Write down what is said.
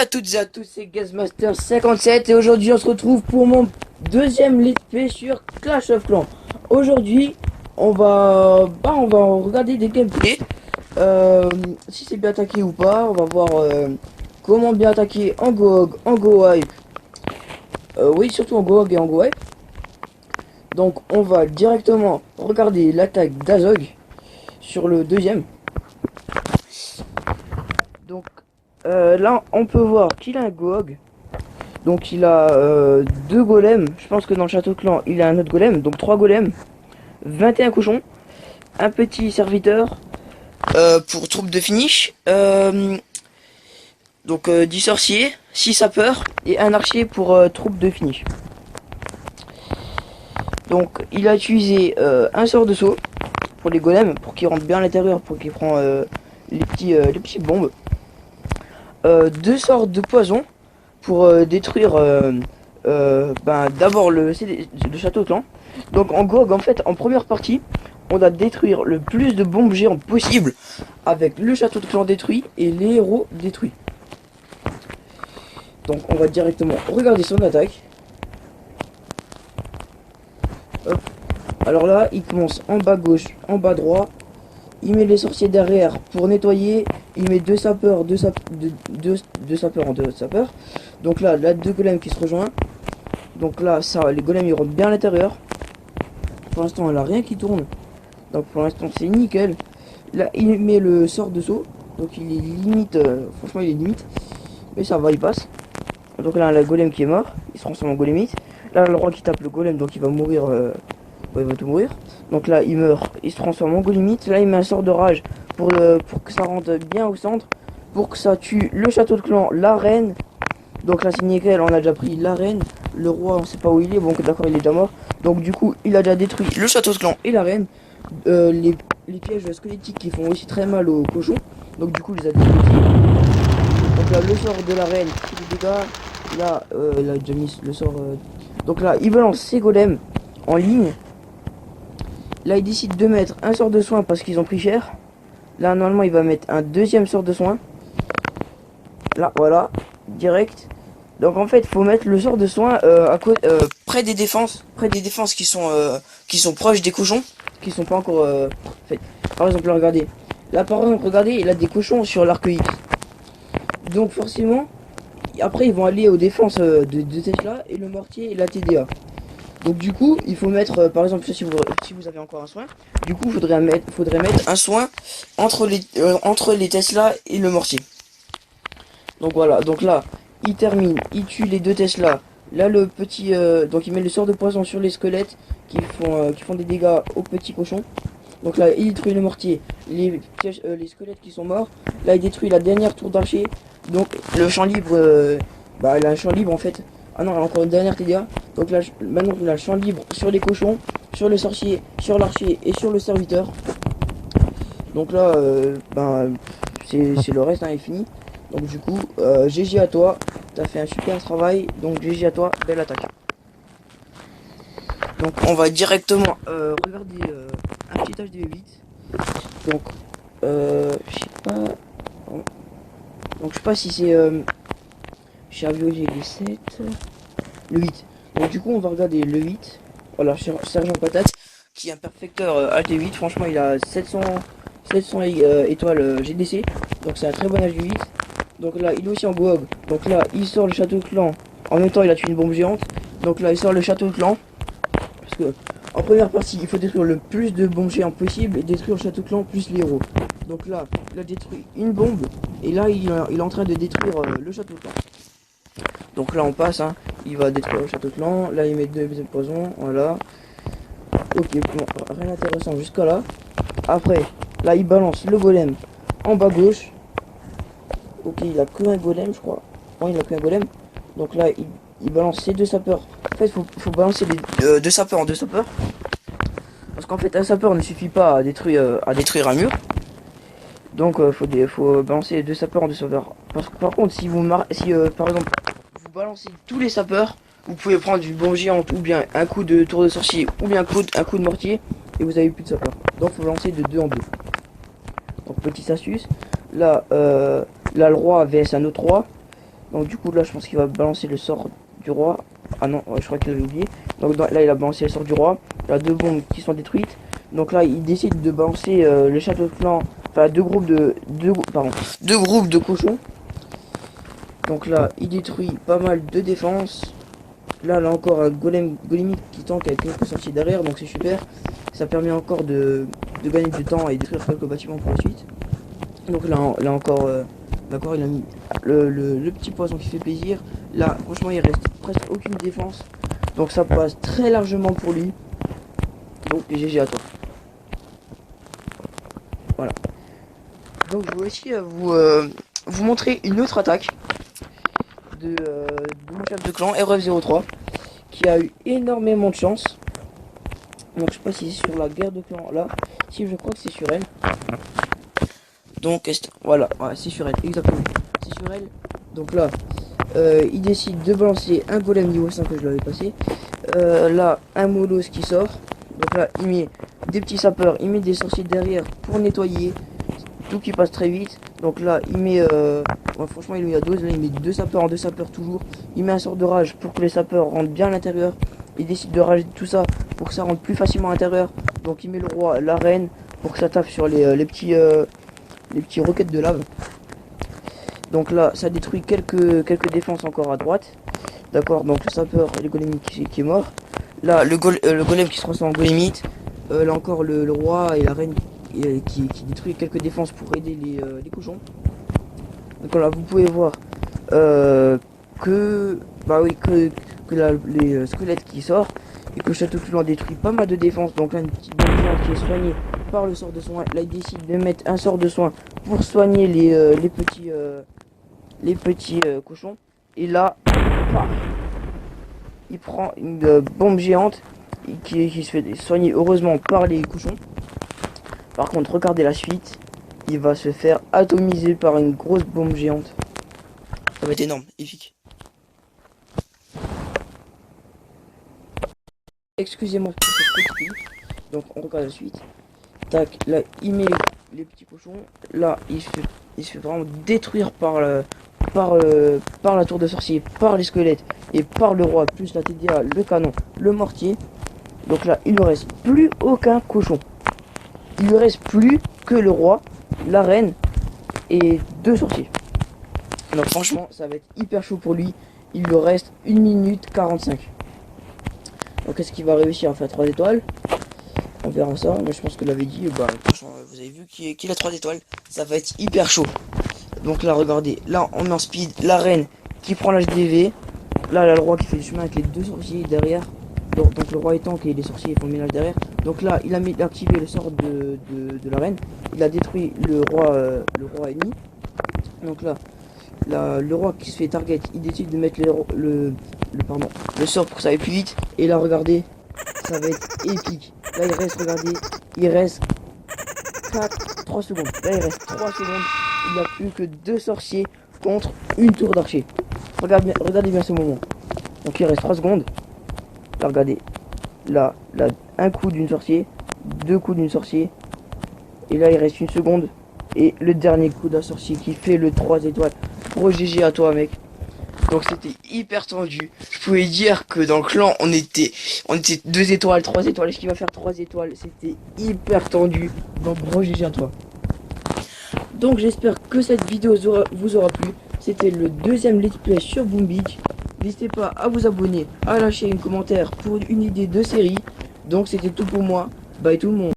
à toutes et à tous, c'est Gazmaster57 et aujourd'hui on se retrouve pour mon deuxième let's play sur Clash of Clans. Aujourd'hui on va regarder des gameplays, si c'est bien attaqué ou pas. On va voir comment bien attaquer en Go en Go Hype. Oui, surtout en Go et en Go Hype. Donc on va directement regarder l'attaque d'Azog sur le deuxième. Donc là on peut voir qu'il a un Gohog. Donc il a deux golems. Je pense que dans le château clan il a un autre golem. Donc 3 golems, 21 cochons, un petit serviteur pour troupe de finish, donc 10 sorciers, 6 sapeurs et un archer pour troupe de finish. Donc il a utilisé un sort de saut pour les golems, pour qu'ils rentrent bien à l'intérieur, pour qu'ils prennent les petites bombes. 2 sorts de poison pour détruire d'abord le château clan. Donc en GOG, en fait, en première partie, on doit détruire le plus de bombes géantes possible avec le château de clan détruit et les héros détruits. Donc on va directement regarder son attaque. Hop. Alors là, il commence en bas gauche, en bas droit. Il met les sorciers derrière pour nettoyer. Il met 2 sapeurs, 2 sapeurs en 2 sapeurs. Donc là, 2 golems qui se rejoignent. Donc là, ça, les golems ils rentrent bien à l'intérieur. Pour l'instant, elle a rien qui tourne. Donc pour l'instant, c'est nickel. Là, il met le sort de saut. Donc il est limite, franchement, il est limite. Mais ça va, il passe. Donc là, le golem qui est mort. Il se transforme en golemite. Là, le roi qui tape le golem, donc il va mourir. Il va tout mourir. Donc là il meurt, il se transforme en golemite. Là il met un sort de rage pour que ça rentre bien au centre, pour que ça tue le château de clan, la reine. Donc là c'est nickel, on a déjà pris la reine. Le roi on sait pas où il est, bon d'accord il est déjà mort. Donc du coup il a déjà détruit le château de clan et la reine. Les pièges squelettiques qui font aussi très mal aux cochons. Donc du coup il les a détruits. Donc là le sort de la reine qui fait des dégâts. Là il a déjà mis le sort. Donc là il balance ses golems en ligne. Là il décide de mettre un sort de soin parce qu'ils ont pris cher. Là normalement il va mettre un deuxième sort de soin. Là voilà, direct. Donc en fait il faut mettre le sort de soin près des défenses. Près des défenses qui sont proches des cochons. Qui sont pas encore faites. Par exemple là, regardez. Là par exemple regardez, il a des cochons sur l'arc X. Donc forcément, après ils vont aller aux défenses de Tesla et le mortier et la TDA. Donc du coup, il faut mettre, par exemple, si vous avez encore un soin, du coup, faudrait mettre un soin entre les Tesla et le mortier. Donc voilà, donc là, il termine, il tue les 2 Tesla. Là, le petit, donc il met le sort de poison sur les squelettes qui font des dégâts aux petits cochons. Donc là, il détruit le mortier, les squelettes qui sont morts. Là, il détruit la dernière tour d'archer. Donc le champ libre, il a un champ libre en fait. Ah non, encore une dernière TDA. Donc là, maintenant on a le champ libre sur les cochons, sur le sorcier, sur l'archer et sur le serviteur. Donc là, c'est le reste, hein, est fini. Donc du coup, GG à toi, t'as fait un super travail. Donc GG à toi, belle attaque. Donc on va directement regarder un petit HDV8. Donc, je sais pas. Donc je sais pas si c'est chez Avioli le 7, le 8. Donc du coup on va regarder le 8. Voilà, Sergent Patate, qui est un perfecteur HD8. Franchement il a 700 étoiles GDC. Donc c'est un très bon HD8. Donc là il est aussi en GOG. Donc là il sort le château de clan. En même temps il a tué une bombe géante. Donc là il sort le château de clan. Parce que en première partie il faut détruire le plus de bombes géantes possible et détruire le château de clan plus les héros. Donc là il a détruit une bombe. Et là il est en train de détruire le château de clan. Donc là on passe, hein. Il va détruire le château de clan. Là il met 2 de poison, voilà. Ok, bon, rien d'intéressant jusqu'à là. Après, là il balance le golem en bas gauche. Ok, il a que un golem je crois. Non, il a que un golem. Donc là il balance ses 2 sapeurs. En fait faut balancer les 2 sapeurs en 2 sapeurs. Parce qu'en fait un sapeur ne suffit pas à détruire un mur. Donc faut balancer les 2 sapeurs en 2 sapeurs. Par contre si par exemple vous balancez tous les sapeurs, vous pouvez prendre une bombe géante ou bien un coup de tour de sorcier ou bien un coup de mortier et vous avez plus de sapeurs. Donc faut lancer de 2 en 2. Donc petite astuce. Là le roi vs un autre roi. Donc du coup là je pense qu'il va balancer le sort du roi. Ah non, ouais, je crois qu'il avait oublié. Donc là il a balancé le sort du roi. Il y a 2 bombes qui sont détruites. Donc là il décide de balancer le château de clan. Enfin deux groupes de cochons. Donc là il détruit pas mal de défense. Là encore un golemique qui tank avec quelques sorties derrière, donc c'est super. Ça permet encore de gagner du temps et détruire quelques bâtiments pour la suite. Donc là encore, d'accord, il a mis le petit poisson qui fait plaisir. Là, franchement, il reste presque aucune défense. Donc ça passe très largement pour lui. Donc GG à toi. Voilà. Donc je vais aussi vous montrer une autre attaque de mon chef de clan, RF03, qui a eu énormément de chance. Donc je sais pas si c'est sur la guerre de clan là. Si, je crois que c'est sur elle. Donc voilà, ouais, c'est sur elle, exactement. C'est sur elle. Donc là, il décide de balancer un golem niveau 5 que je l'avais passé. Là, un molos qui sort. Donc là, il met des petits sapeurs, il met des sorciers derrière pour nettoyer. Tout qui passe très vite. Donc là, il met... ouais, franchement, il met à 12. Là, il met 2 sapeurs en 2 sapeurs toujours. Il met un sort de rage pour que les sapeurs rentrent bien à l'intérieur. Il décide de rager tout ça pour que ça rentre plus facilement à l'intérieur. Donc il met le roi, la reine pour que ça tape sur les petits roquettes de lave. Donc là, ça détruit quelques défenses encore à droite. D'accord, donc le sapeur et le golem qui est mort. Là, le golem qui se transforme en golemite. Là encore, le roi et la reine qui détruit quelques défenses pour aider les cochons. Donc là, vous pouvez voir que les squelettes qui sortent et que le château clan détruit pas mal de défenses. Donc là, une petite bombe géante qui est soignée par le sort de soin. Là, il décide de mettre un sort de soin pour soigner les petits cochons. Et là, paf, il prend une bombe géante qui se fait soigner heureusement par les cochons. Par contre, regardez la suite. Il va se faire atomiser par une grosse bombe géante. Ça va être énorme, épique. Excusez-moi pour cette petite clip. Donc on regarde la suite. Tac, là il met les petits cochons. Là il se fait vraiment détruire par la tour de sorcier, par les squelettes et par le roi, plus la TDA, le canon, le mortier. Donc là il ne reste plus aucun cochon. Il ne reste plus que le roi, la reine et 2 sorciers. Donc franchement ça va être hyper chaud pour lui. Il lui reste 1 minute 45. Donc est-ce qu'il va réussir à faire 3 étoiles? On verra ça, mais je pense que l'avait dit, bah franchement vous avez vu qu'il a 3 étoiles. Ça va être hyper chaud. Donc là regardez, là on met en speed la reine qui prend l'HDV. Là le roi qui fait le chemin avec les 2 sorciers derrière. Donc le roi est tank et les sorciers font le ménage derrière. Donc là il a activé le sort de la reine. Il a détruit le roi ennemi. Donc là le roi qui se fait target, il décide de mettre le sort pour que ça aille plus vite. Et là regardez, ça va être épique. Là il reste 3 secondes. Là il reste 3 secondes. Il n'y a plus que 2 sorciers contre une tour d'archer. Regardez bien ce moment. Donc il reste 3 secondes. Là regardez. Là un coup d'une sorcier, 2 coups d'une sorcier. Et là il reste 1 seconde. Et le dernier coup d'un sorcier qui fait le 3 étoiles. Gros GG à toi mec. Donc c'était hyper tendu. Je pouvais dire que dans le clan on était 2 étoiles, 3 étoiles. Est-ce qu'il va faire 3 étoiles? C'était hyper tendu. Donc gros GG à toi. Donc j'espère que cette vidéo vous aura plu. C'était le 2e let's play sur Boom Beach. N'hésitez pas à vous abonner, à lâcher un commentaire pour une idée de série. Donc c'était tout pour moi. Bye tout le monde.